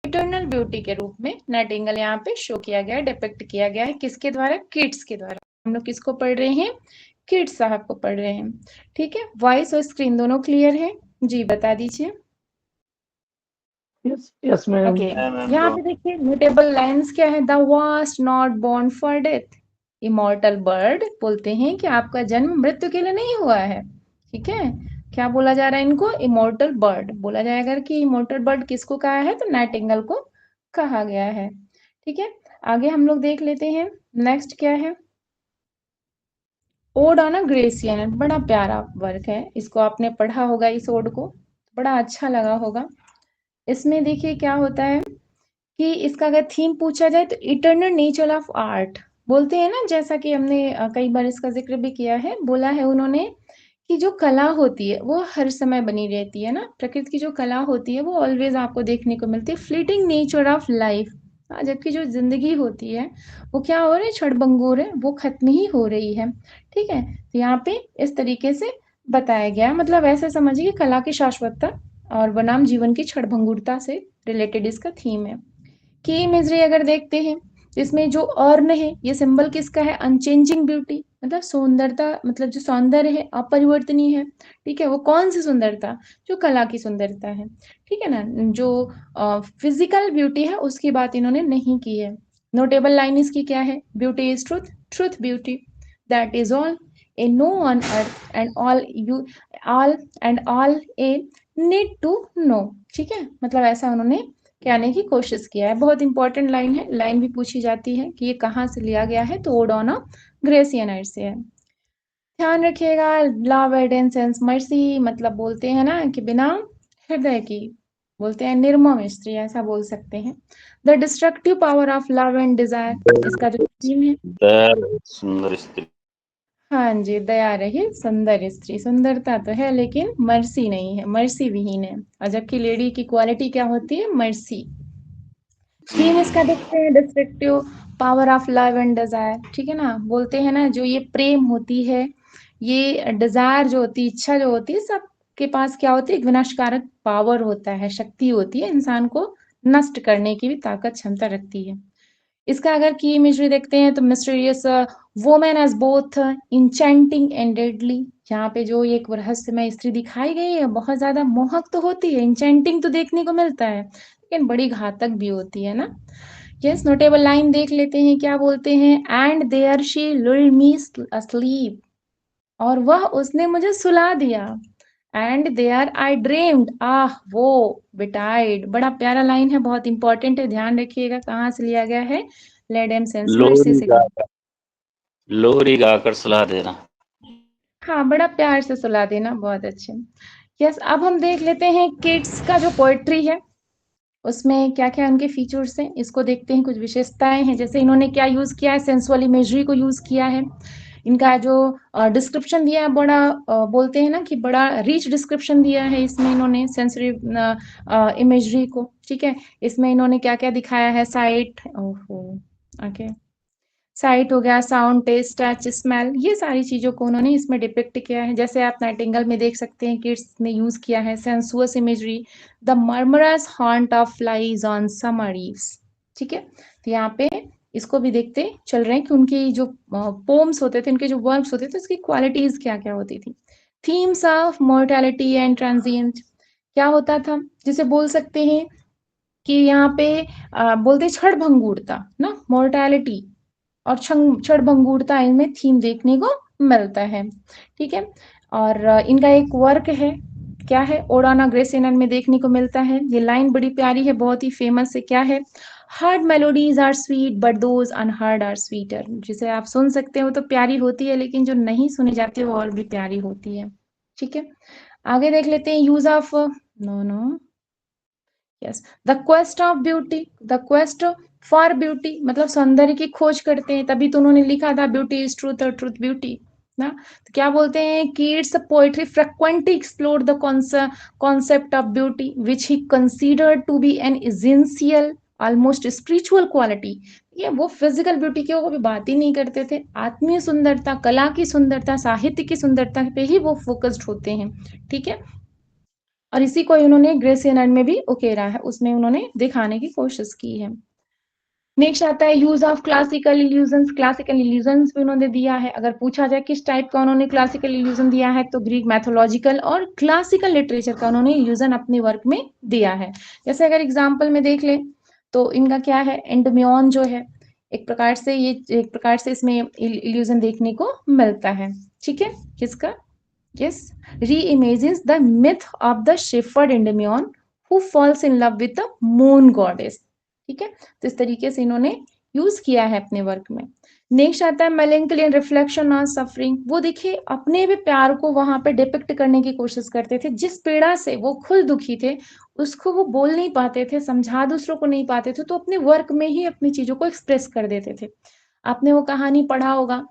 Eternal beauty के रूप में नाइटिंगेल यहाँ पे शो किया गया है, डिपिक्ट किया गया है। किसके द्वारा? किड्स के द्वारा। हम लोग किसको पढ़ रहे हैं? किड्स साहब को पढ़ रहे हैं। ठीक है, वॉइस और स्क्रीन दोनों क्लियर है? जी बता दीजिए। Yes ma'am. ओके, यहाँ पे देखिए नोटेबल लाइंस क्या है? Thou wast not born for death. Immortal bird बोलते हैं कि आपका जन्म मृत्यु के लिए नहीं हुआ है। ठीक है, क्या बोला जा रहा है इनको? इमॉर्टल बर्ड बोला जाएगा। कि इमॉर्टल बर्ड किसको कहा है? तो नाइटिंगेल को कहा गया है। ठीक है, आगे हम लोग देख लेते हैं। नेक्स्ट क्या है? Ode on a Grecian. बड़ा प्यारा वर्क है, इसको आपने पढ़ा होगा, इस ओड को बड़ा अच्छा लगा होगा। इसमें देखिए क्या होता है कि इसका अगर थीम पूछा जाए तो इटर्नल नेचर ऑफ आर्ट बोलते हैं ना, जैसा कि हमने कई बार इसका जिक्र भी किया है। बोला है उन्होंने कि जो कला होती है वो हर समय बनी रहती है ना, प्रकृति की जो कला होती है वो ऑलवेज आपको देखने को मिलती है। फ्लीटिंग नेचर ऑफ लाइफ, जबकि जो जिंदगी होती है वो क्या हो रही है? क्षणभंगुर है, वो खत्म ही हो रही है। ठीक है, तो यहाँ पे इस तरीके से बताया गया, मतलब ऐसे समझिए कला की शाश्वतता और बनाम जीवन की क्षणभंगुरता से रिलेटेड इसका थीम है। की इमेजरी अगर देखते हैं, इसमें जो अर्न है ये सिंबल किसका है? अनचेंजिंग ब्यूटी, मतलब सुंदरता, मतलब जो सौंदर्य है अपरिवर्तनीय है। ठीक है, वो कौन सी सुंदरता? जो कला की सुंदरता है। ठीक है ना, जो फिजिकल ब्यूटी है उसकी बात इन्होंने नहीं की है। नोटेबल लाइन इसकी क्या है? Beauty is truth, truth beauty, that is all ye know on earth and all you all ye need to know. ठीक है, मतलब ऐसा उन्होंने कहने की कोशिश किया है। बहुत इंपॉर्टेंट लाइन है, लाइन भी पूछी जाती है कि ये कहाँ से लिया गया है, तो ओड ऑन अ ग्रेसियनाइट से है। ध्यान रखिएगा, लव एंड सेंस मर्सी, मतलब बोलते हैं ना कि बिना हृदय की, बोलते हैं निर्मम स्त्री, ऐसा बोल सकते हैं। The destructive power of love and desire, इसका जो थीम है। सुंदर स्त्री। हाँ जी, दया रही सुंदर स्त्री, सुंदरता तो है लेकिन मर्सी नहीं है, मर्सी विहीन है। और जबकि लेडी की क्वालिटी क्या होती है? मर्सी। थीम इसका देखते हैं, destructive power of love and desire. ठीक है ना, बोलते हैं ना जो ये प्रेम होती है, ये डिजायर जो होती है, इच्छा जो होती है, सबके पास क्या होती है? एक विनाशकारक पावर होता है, शक्ति होती है, इंसान को नष्ट करने की भी ताकत क्षमता रखती है। इसका अगर की इमेजरी देखते हैं तो mysterious women as both enchanting and deadly. यहाँ पे जो एक रहस्यमय स्त्री दिखाई गई है, बहुत ज्यादा मोहक तो होती है, इंचेंटिंग तो देखने को मिलता है, लेकिन बड़ी घातक भी होती है ना। यस, नोटेबल लाइन देख लेते हैं, क्या बोलते हैं? And there she lulled me asleep, और वह उसने मुझे सुला दिया। And there I dreamed, ah woe betide. बड़ा प्यारा लाइन है, बहुत इंपॉर्टेंट है, ध्यान रखिएगा कहाँ से लिया गया है? लेड एंड सेंस मर्सी से। लोरी गाकर सलाह देना। हाँ, बड़ा प्यार से सुला देना, बहुत अच्छे। यस, अब हम देख लेते हैं किड्स का जो पोएट्री है उसमें क्या क्या उनके फीचर्स हैं, इसको देखते हैं। कुछ विशेषताएं हैं, जैसे इन्होंने क्या यूज किया है? सेंसुअल इमेजरी को यूज किया है। इनका जो डिस्क्रिप्शन दिया है, बड़ा बोलते हैं ना कि बड़ा रिच डिस्क्रिप्शन दिया है इसमें इन्होंने सेंसरी इमेजरी को। ठीक है, इसमें इन्होंने क्या क्या दिखाया है? साइट, ओहो, ओके, साइट हो गया, साउंड, टेस्ट, टच, स्मेल, ये सारी चीजों को उन्होंने इसमें डिपिक्ट किया है। जैसे आप नाइटिंगेल में देख सकते हैं, किड्स ने यूज किया है sensuous imagery, the murmurous haunt of flies on summer eves. ठीक है, तो यहाँ पे इसको भी देखते चल रहे हैं कि उनकी जो पोम्स होते थे, उनके जो वर्क्स होते थे, उसकी क्वालिटीज क्या क्या होती थी। Themes of mortality and transient, क्या होता था? जिसे बोल सकते हैं कि यहाँ पे बोलते क्षणभंगुरता ना, मोर्टेलिटी और क्षणभंगुरता इनमें थीम देखने को मिलता है। ठीक है, और इनका एक वर्क है, क्या है? ओडाना ग्रेसियन में देखने को मिलता है। ये लाइन बड़ी प्यारी है, बहुत ही फेमस है, क्या है? Heard melodies are sweet but those unheard are sweeter. जिसे आप सुन सकते हो तो प्यारी होती है, लेकिन जो नहीं सुनी जाती है वो और भी प्यारी होती है। ठीक है, आगे देख लेते हैं। Use of, no no, yes, the quest of beauty, the quest for beauty, मतलब सौंदर्य की खोज करते हैं, तभी तो उन्होंने लिखा था ब्यूटी इज ट्रूथ और ट्रूथ ब्यूटी ना। तो क्या बोलते हैं कि it's poetry frequently explore the concept of beauty which he considered to be an essential almost spiritual quality. ये वो फिजिकल ब्यूटी की वो भी बात ही नहीं करते थे, आत्मीय सुंदरता, कला की सुंदरता, साहित्य की सुंदरता पे ही वो फोकस्ड होते हैं। ठीक है, और इसी को उन्होंने ग्रेसियन में भी उकेरा है, उसमें उन्होंने दिखाने की कोशिश की है। नेक्स्ट आता है use of classical illusions. Classical illusions भी उन्होंने दिया है। अगर पूछा जाए किस टाइप का उन्होंने क्लासिकल इल्यूजन दिया है, तो ग्रीक मैथोलॉजिकल और क्लासिकल लिटरेचर का उन्होंने इल्यूजन अपने वर्क में दिया है। जैसे अगर एग्जाम्पल में देख ले तो इनका क्या है, एंडमियन जो है, एक प्रकार से इसमें इल्यूजन देखने को मिलता है। ठीक है, किसका? Yes, reimagines the myth of the shepherd Endymion who falls in love with the moon goddess. ठीक है, तो इस तरीके से इन्होंने यूज किया है अपने वर्क में। नेक्स्ट आता है मेलेंकली एंड रिफ्लेक्शन ऑन सफरिंग। वो देखिए अपने भी प्यार को वहां पे डिपिक्ट करने की कोशिश करते थे। जिस पीड़ा से वो खुद दुखी थे उसको वो बोल नहीं पाते थे, समझा दूसरों को नहीं पाते थे, तो अपने वर्क में ही अपनी चीजों को एक्सप्रेस कर देते थे। आपने वो कहानी पढ़ा होगा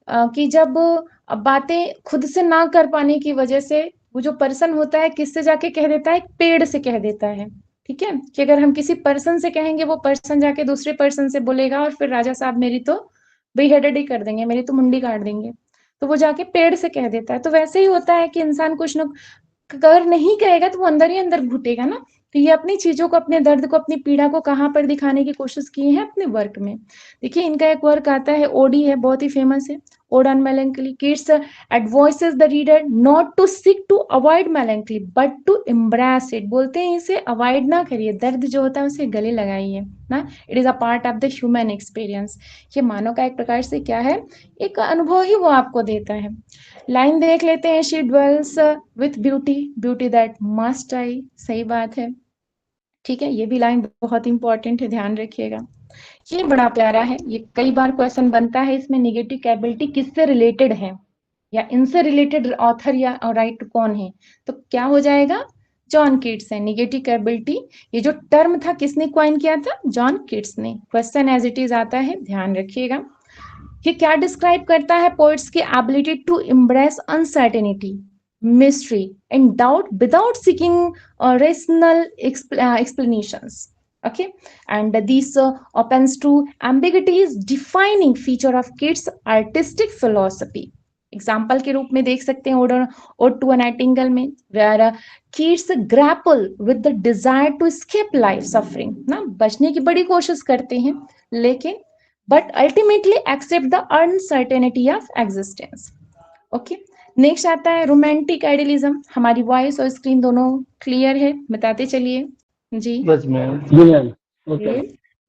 कि जब बातें खुद से ना कर पाने की वजह से वो जो पर्सन होता है किससे जाके कह देता है, पेड़ से कह देता है। ठीक है, कि अगर हम किसी पर्सन से कहेंगे वो पर्सन जाके दूसरे पर्सन से बोलेगा और फिर राजा साहब मेरी तो बेहेडेड ही कर देंगे, मेरी तो मुंडी काट देंगे, तो वो जाके पेड़ से कह देता है। तो वैसे ही होता है कि इंसान कुछ न कर नहीं कहेगा तो वो अंदर ही अंदर घुटेगा ना। तो ये अपनी चीजों को, अपने दर्द को, अपनी पीड़ा को कहाँ पर दिखाने की कोशिश की है, अपने वर्क में। देखिए इनका एक वर्क आता है, ओडी है, बहुत ही फेमस है, ode on melancholy. Keats advises the reader not to seek to avoid melancholy but to embrace it। बोलते हैं इसे अवॉइड ना करिए, दर्द जो होता है उसे गले लगाइए ना। It is a part of the human experience. ये मानव का एक प्रकार से क्या है, एक अनुभव ही वो आपको देता है। लाइन देख लेते हैं, she dwells with beauty, beauty that must die। सही बात है, ठीक है, ये भी लाइन बहुत इंपॉर्टेंट है, ध्यान रखिएगा। ये बड़ा प्यारा है, ये कई बार क्वेश्चन बनता है इसमें, निगेटिव कैपेबिलिटी किससे रिलेटेड है या इनसे रिलेटेड ऑथर या राइटर कौन है, तो क्या हो जाएगा, जॉन किट्स है। निगेटिव कैपेबिलिटी ये जो टर्म था किसने क्वाइन किया था, जॉन किट्स ने। क्वेश्चन एज इट इज आता है, ध्यान रखिएगा। ये क्या डिस्क्राइब करता है, पोइट्स की ability to embrace uncertainty, mystery and doubt without seeking rational explanations। Okay, and this opens to ambiguity is defining feature of kids artistic philosophy। Example के रूप में देख सकते हैं ओड टू अ नाइटिंगेल में, where Keats grapple with the desire to escape life suffering ना, बचने की बड़ी कोशिश करते हैं लेकिन but ultimately accept the uncertainty of existence। Okay, next आता है रोमांटिक आइडियलिज्म। हमारी वॉइस और स्क्रीन दोनों क्लियर है, बताते चलिए जी। यस मैम, जी ma'am, okay.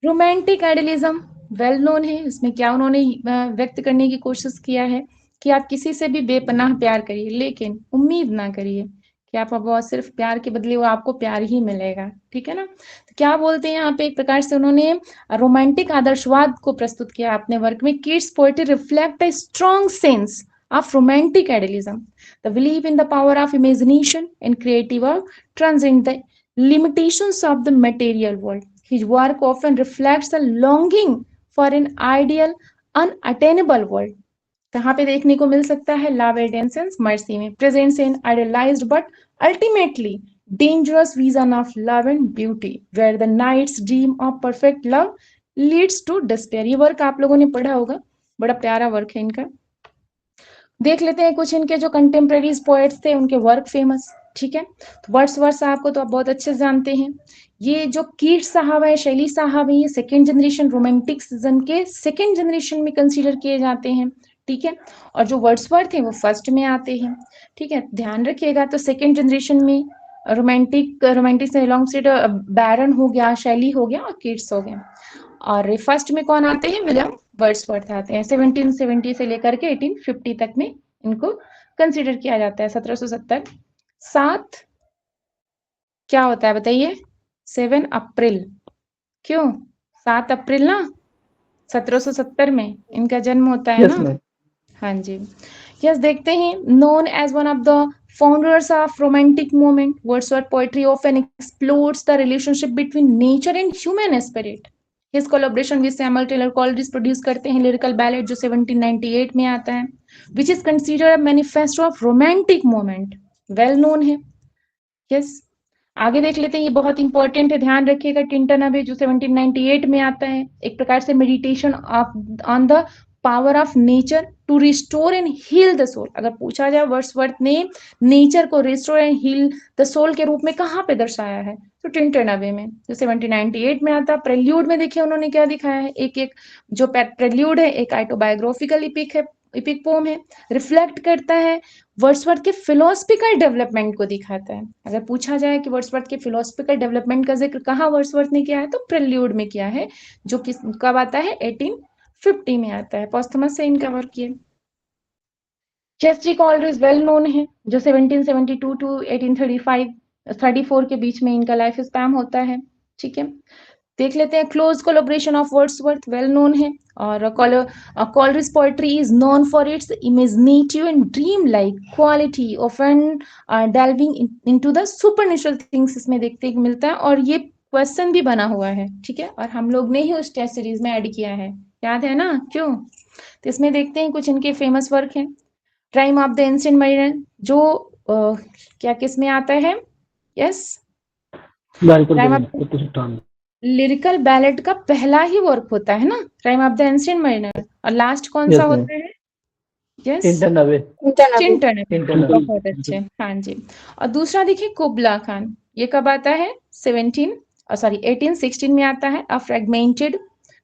Romantic idealism well known है। इसमें क्या उन्होंने व्यक्त करने की कोशिश किया है कि आप किसी से भी बेपनाह प्यार करिए लेकिन उम्मीद ना करिए कि आप अब सिर्फ प्यार के बदले वो आपको प्यार ही मिलेगा। ठीक है ना, तो क्या बोलते हैं यहाँ पे, एक प्रकार से उन्होंने रोमांटिक आदर्शवाद को प्रस्तुत किया अपने वर्क में। Kids poetry reflect a strong sense of romantic idealism, the belief in the power of imagination and creative work transcend the limitations of the material world। His work often reflects a longing for an ideal, unattainable world। कहाँ पे देखने को मिल सकता है, love and इनसेंस mercy में presents in idealised but ultimately dangerous vision of love and beauty where the night's dream of perfect love leads to despair। ये work आप लोगों ने पढ़ा होगा, बड़ा प्यारा वर्क है इनका। देख लेते हैं कुछ इनके जो कंटेम्प्रेरीज पोएट्स थे उनके वर्क फेमस। ठीक है, तो वर्ड्सवर्थ साहब को तो आप बहुत अच्छे से जानते हैं। ये जो कीट्स साहब है, शैली साहब है, ये सेकेंड जनरेशन रोमांटिसिज्म के सेकेंड जनरेशन में कंसीडर किए जाते हैं। ठीक है, और जो वर्ड्सवर्थ है वो फर्स्ट में आते हैं। ठीक है, ध्यान रखिएगा। तो सेकेंड जनरेशन में रोमांटिक से अलॉन्ग साइड बैरन हो गया, शैली हो गया और कीट्स हो गया। और फर्स्ट में कौन आते हैं, विलियम वर्ड्सवर्थ आते हैं। 1770 से लेकर के 1850 तक में इनको कंसीडर किया जाता है। 1770 7 क्या होता है बताइए, 7 अप्रैल, क्यों 7 अप्रैल ना, 1770 में इनका जन्म होता है यस ना। मैम, हाँ जी, यस, देखते हैं। Known as one of the founders of romantic movement, Wordsworth poetry often explores the relationship between nature and human spirit। His collaboration with Samuel Taylor Coleridge produce करते हैं lyrical ballad जो 1798 में आता है, which is considered a manifesto of romantic movement, well known है। yes, आगे देख लेते हैं, ये बहुत इंपॉर्टेंट है, ध्यान रखिएगा। टिंटन अबे जो 1798 में आता है, एक प्रकार से meditation on the power of nature to restore and heal the soul. अगर पूछा जाए वर्ड्सवर्थ ने नेचर को restore and heal the soul के रूप में कहाँ पे दर्शाया है, तो टिंटन अवे में, जो 1798 में आता। प्रेल्यूड में देखिए उन्होंने क्या दिखाया है, एक एक जो प्रेल्यूड है एक ऑटोबायोग्राफिकल इपिक है, इपिक पोम है, रिफ्लेक्ट करता है वर्ड्सवर्थ के फिलोसफिकल डेवलपमेंट को दिखाता है। अगर पूछा जाए कि वर्ड्सवर्थ के फिलोसफिकल डेवलपमेंट का जिक्र कहाँ वर्ड्सवर्थ ने किया है, तो प्रेल्यूड में किया है, जो किस कब आता है, 1850 में आता है। पोस्थुमस से इनका वर्क ये। चेस्टी कॉलरिज वेल नोन है, जो 1772 टू 1835 34 के बीच में इनका लाइफ स्पैन होता है। ठीक है, देख लेते हैं close collaboration of Wordsworth, well known है। और Coleridge poetry is known for its imaginative and dream like quality, often delving into the supernatural things, इसमें देखते हैं मिलता है। और ये क्वेश्चन भी बना हुआ है, ठीक है, और हम लोग ने ही उस टेस्ट सीरीज में ऐड किया है, याद है ना, क्यों। तो इसमें देखते हैं कुछ इनके फेमस वर्क हैं। Rime of the ancient mariner, जो क्या किस में आता है, yes, rime of lyrical ballad का पहला ही वर्क होता है ना, rime of the ancient mariner. और लास्ट कौन सा होता है, yes, Tintern Abbey. Tintern. Tintern Abbey. बहुत अच्छे, हाँ जी। और दूसरा देखिए कुबला खान, ये कब आता है, 1816 में आता है। अ fragmented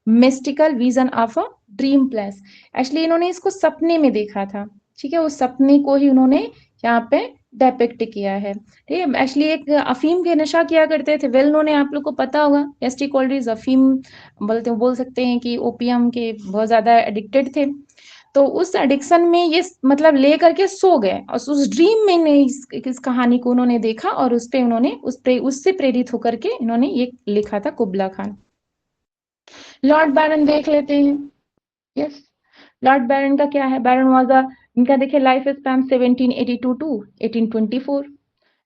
mystical vision of a dream place. Actually इन्होंने इसको सपने में देखा था, ठीक है, उस सपने को ही उन्होंने यहाँ पे डेपिक्ट किया है। ठीक है, एक्चुअली एक अफीम के नशा किया करते थे, वेल नोन है, आप लोग को पता होगा, एसटी कॉलरीज अफीम बोल सकते हैं कि ओपियम के बहुत ज्यादा एडिक्टेड थे। तो उस एडिक्शन में ये मतलब ले करके सो गए, और उस ड्रीम में ने इस कहानी को उन्होंने देखा, और उस पे उन्होंने उससे प्रेरित होकर के इन्होंने ये लिखा था कुबला खान। लॉर्ड बैरन देख लेते हैं, यस, लॉर्ड बैरन का क्या है, बैरन वाज अ, इनका देखिए life span 1782 to 1824,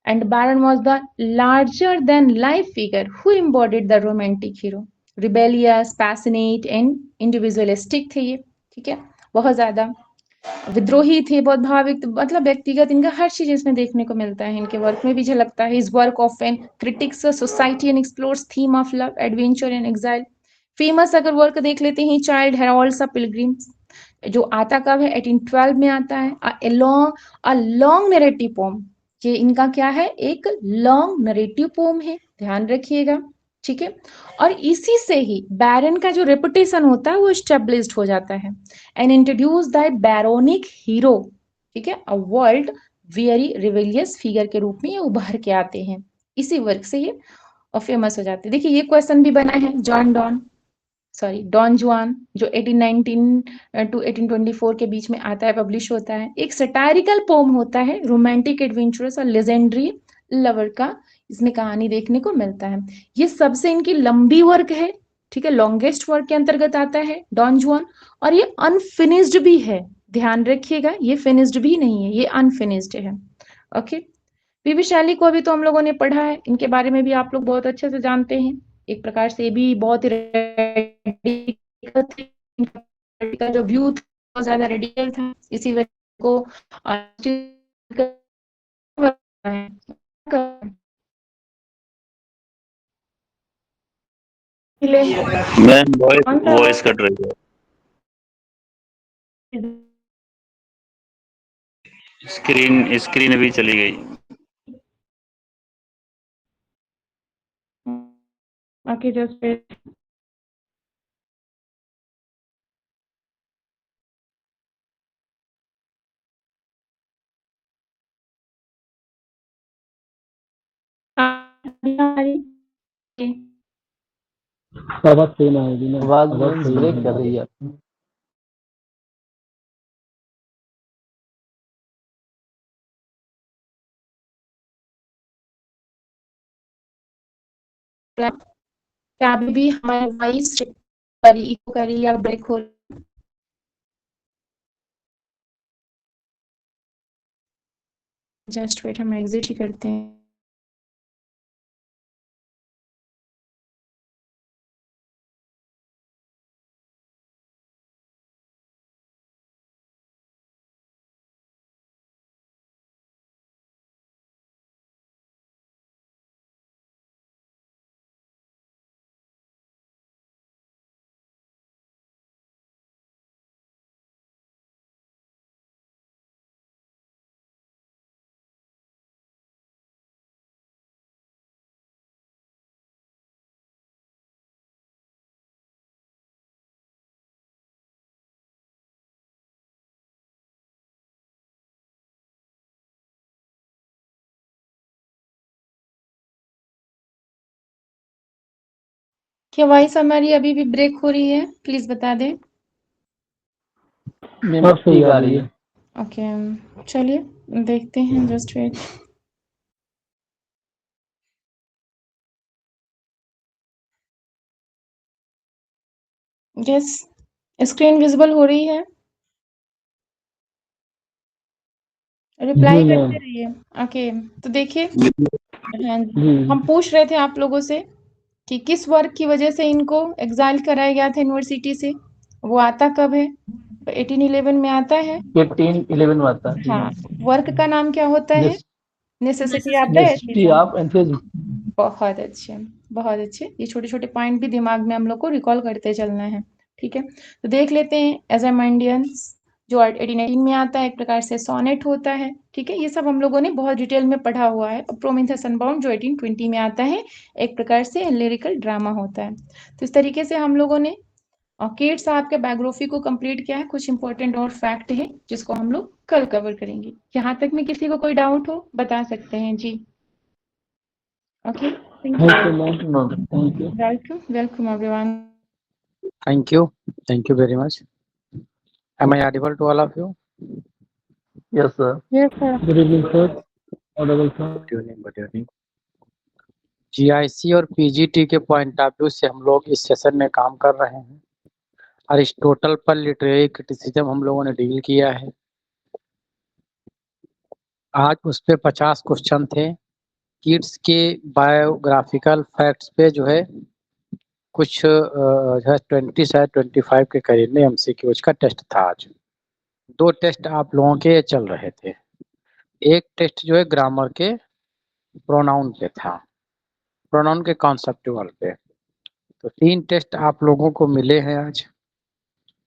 and Byron was the larger than life figure who embodied the romantic hero. Rebellious, passionate and individualistic थे ये, ठीक है, बहुत ज्यादा विद्रोही थे, बहुत भाविक, मतलब व्यक्तिगत इनका हर चीज इसमें देखने को मिलता है, इनके वर्क में भी झलकता है। इस work of an critics society and explores theme of love, adventure and exile. Famous अगर वर्क देख लेते हैं, चाइल्ड हेरोल्ड्स ऑफ पिलग्रिम्स, जो आता कब है, 1812 में आता है। अ लॉन्ग नरेटिव पोम, ये इनका क्या है, एक लॉन्ग नरेटिव पोम है, ध्यान रखिएगा, ठीक है। और इसी से ही बैरन का जो रेपुटेशन होता है वो स्टेब्लिश्ड हो जाता है, एंड इंट्रोड्यूस द बैरोनिक हीरो, ठीक है, a world very rebellious figure के रूप में ये उभर के आते हैं, इसी वर्क से ये फेमस हो जाते हैं। देखिए ये क्वेश्चन भी बना है, डॉन जुआन, जो 1819 टू 1824 के बीच में आता है, पब्लिश होता है, एक सटायरिकल पोम होता है, रोमांटिक एडवेंचरस और लेजेंडरी लवर का इसमें कहानी देखने को मिलता है। ये सबसे इनकी लंबी वर्क है, ठीक है, लॉन्गेस्ट वर्क के अंतर्गत आता है डॉन जुआन, और ये अनफिनिश्ड भी है, ध्यान रखिएगा, ये फिनिश्ड भी नहीं है, ये अनफिनिश्ड है। ओके, पीबी शैली को भी तो हम लोगों ने पढ़ा है, इनके बारे में भी आप लोग बहुत अच्छे से जानते हैं। एक प्रकार से भी बहुत ही रेडिकल थे, इनका जो व्यू था बहुत ज्यादा रेडिकल था, इसी वजह को मैम वॉइस कौन सा वॉइस कट रही है, स्क्रीन स्क्रीन भी चली गई। ओके, जस्ट आवाज सही ना आएगी ना, आवाज ब्रेक कर रही है। क्या अभी भी हमारी वॉइस करी, इको करी या ब्रेक हो, जस्ट वेट, हम एग्जिट ही करते हैं। क्या वॉइस हमारी अभी भी ब्रेक हो रही है? प्लीज बता दें। सब सही आ रही है। ओके, चलिए देखते हैं, just wait. Yes, screen visible हो रही है, रिप्लाई करते रहिए। ओके, तो देखिए, हाँ जी, हम पूछ रहे थे आप लोगों से कि किस वर्ग की वजह से इनको एग्जाइल कराया गया था यूनिवर्सिटी से, वो आता कब है? 1811 में आता है। 1811 में आता है। हाँ, वर्क का नाम क्या होता है? नेसेसिटी आता है? Necessity of antithesis. बहुत अच्छे, बहुत अच्छे। ये छोटे छोटे पॉइंट भी दिमाग में हम लोग को रिकॉल करते चलना है। ठीक है, तो देख लेते हैं एजामाइंडियंस जो 1818 में आता है, एक प्रकार से सोनेट होता है। ठीक है, ये सब हम लोगों ने बहुत डिटेल में पढ़ा हुआ है। प्रोमिथस अनबाउंड जो 1820 में आता है, एक प्रकार से लिरिकल ड्रामा होता है। तो इस तरीके से हम लोगों ने केट साहब के बायोग्राफी को कंप्लीट किया है। कुछ इंपॉर्टेंट और फैक्ट है जिसको हम लोग कल कवर करेंगे। यहाँ तक में किसी को कोई डाउट हो बता सकते हैं जी। Okay, thank you. Welcome, welcome everyone. Thank you. Thank you very much. Am I audible to all of you? Yes sir. Yes sir. Good evening sir. Audible sir. Good evening. Good evening. GIC और PGT के point of view से हम लोग इस session में काम कर रहे हैं। अरिस्टोटल पर लिटरेरी क्रिटिसिज्म हम लोगों ने डील किया है। आज उस पे 50 क्वेश्चन थे। किड्स के बायोग्राफिकल फैक्ट्स पे जो है कुछ जो है 20 शायद 25 के करीब में MCQs का टेस्ट था आज। 2 टेस्ट आप लोगों के चल रहे थे। एक टेस्ट जो है ग्रामर के प्रोनाउन पे था, प्रोनाउन के कॉन्सेप्चुअल पे। तो 3 टेस्ट आप लोगों को मिले हैं आज।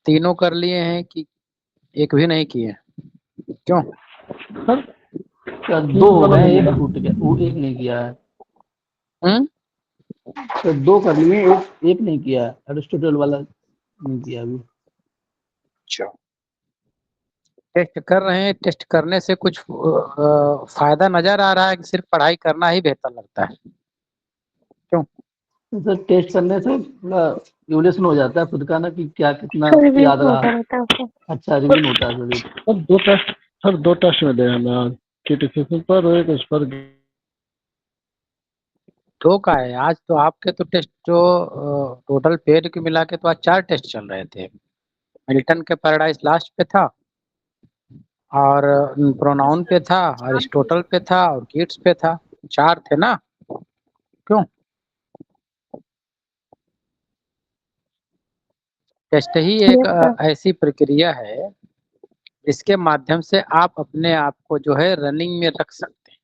तीनों कर लिए हैं कि एक भी नहीं किए? क्यों? सर 2 हो गए, एक छूट गया, वो एक नहीं किया है। तो 2 कर लिए, एक नहीं किया है। अरिस्टोटल वाला नहीं किया अभी। अच्छा, टेस्ट कर रहे हैं। टेस्ट करने से कुछ फायदा नजर आ रहा है कि सिर्फ पढ़ाई करना ही बेहतर लगता है? क्यों? सर टेस्ट करने से थोड़ा इवोल्यूशन हो जाता है खुद का ना, कि क्या कितना याद रहा। अच्छा रिवीजन होता है सर। 2 टेस्ट में दे हमें आज, क्रिटिसिज्म पर और एक उस पर। 2 का है आज तो। आपके तो टेस्ट जो टोटल पेड के मिला के तो आज 4 टेस्ट चल रहे थे। मिल्टन के पैराडाइज लास्ट पे था, और प्रोनाउन पे था, अरिस्टोटल पे था, और कीट्स पे था। 4 थे ना? क्यों? टेस्ट ही एक ऐसी प्रक्रिया है जिसके माध्यम से आप अपने आप को जो है रनिंग में रख सकते हैं।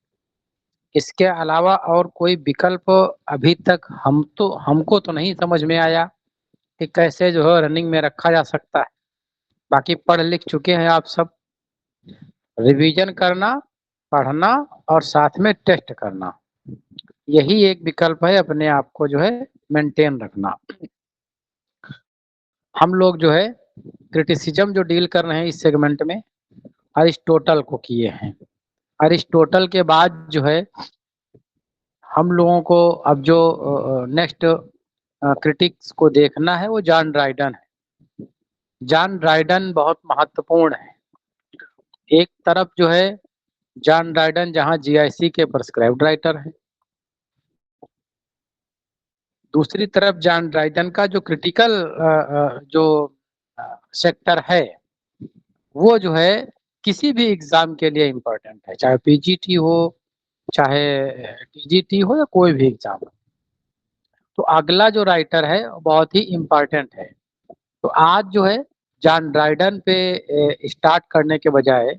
इसके अलावा और कोई विकल्प अभी तक हमको तो नहीं समझ में आया कि कैसे जो है रनिंग में रखा जा सकता है। बाकी पढ़ लिख चुके हैं आप सब। रिवीजन करना, पढ़ना और साथ में टेस्ट करना, यही एक विकल्प है अपने आप को जो है मेंटेन रखना। हम लोग जो है क्रिटिसिज्म जो डील कर रहे हैं इस सेगमेंट में, अरिस्टोटल को किए हैं। अरिस्टोटल के बाद जो है हम लोगों को अब जो नेक्स्ट क्रिटिक्स को देखना है वो जॉन ड्राइडन है। जॉन ड्राइडन बहुत महत्वपूर्ण है। एक तरफ जो है जॉन ड्राइडन जहां GIC के प्रिस्क्राइब्ड राइटर है, दूसरी तरफ जॉन ड्राइडन का जो क्रिटिकल जो सेक्टर है वो जो है किसी भी एग्जाम के लिए इम्पोर्टेंट है, चाहे PGT हो, चाहे TGT हो, या कोई भी एग्जाम हो। तो अगला जो राइटर है बहुत ही इम्पोर्टेंट है। तो आज जो है जॉन ड्राइडन पे स्टार्ट करने के बजाय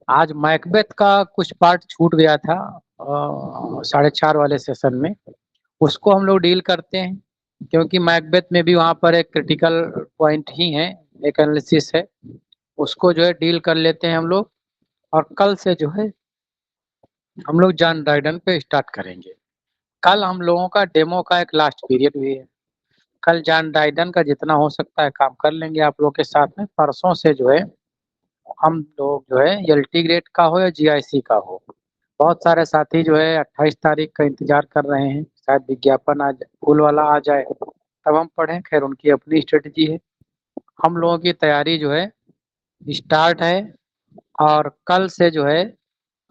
आज मैकबेथ का कुछ पार्ट छूट गया था 4:30 वाले सेशन में, उसको हम लोग डील करते हैं, क्योंकि मैकबेथ में भी वहाँ पर एक क्रिटिकल पॉइंट ही है, एक एनालिसिस है, उसको जो है डील कर लेते हैं हम लोग। और कल से जो है हम लोग जॉन ड्राइडन पे स्टार्ट करेंगे। कल हम लोगों का डेमो का एक लास्ट पीरियड भी है। कल जॉन ड्राइडन का जितना हो सकता है काम कर लेंगे आप लोग के साथ में। परसों से जो है हम लोग जो है LT ग्रेड का हो या GIC का हो, बहुत सारे साथी जो है 28 तारीख का इंतजार कर रहे हैं शायद विज्ञापन आ जाए, फूल वाला आ जाए तब हम पढ़ें। खैर उनकी अपनी स्ट्रेटजी है। हम लोगों की तैयारी जो है स्टार्ट है और कल से जो है